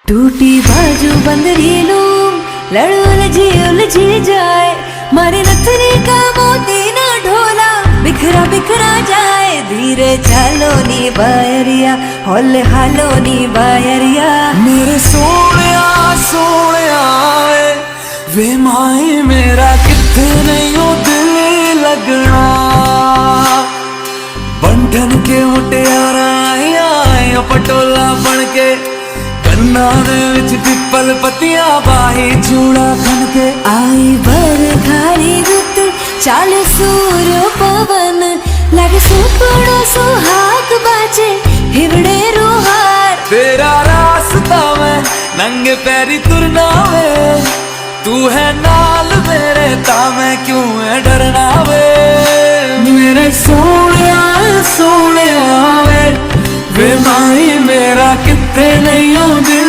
टूटी बाजू बंदरी लूम लड़ उलझी जाए, मारे नथनी का मोती ना ढोला बिखरा बिखरा जाए। धीरे चालो नी बायरिया, हौले हालो नी बायरिया। मेरे सोनिया सोनिया वे माए मेरा किथे नहीं हो दिल लगना। बंधन के मुटियारा आए पटोला बन के, कन्ना दे विच पिपल पतिया बाही चूड़ा खन के। आई बरखारी रुत चाल सूर पवन, लगे सुपड़ो सुहाग बाजे हिवड़े रुहार। तेरा रास्ता मैं नंगे पैरी तुरना वे, तू है नाल मेरे ता मैं क्यों है डरना वे। मेरे सोनिया सोनिया वे माई मेरा किथे नहीं हो दिल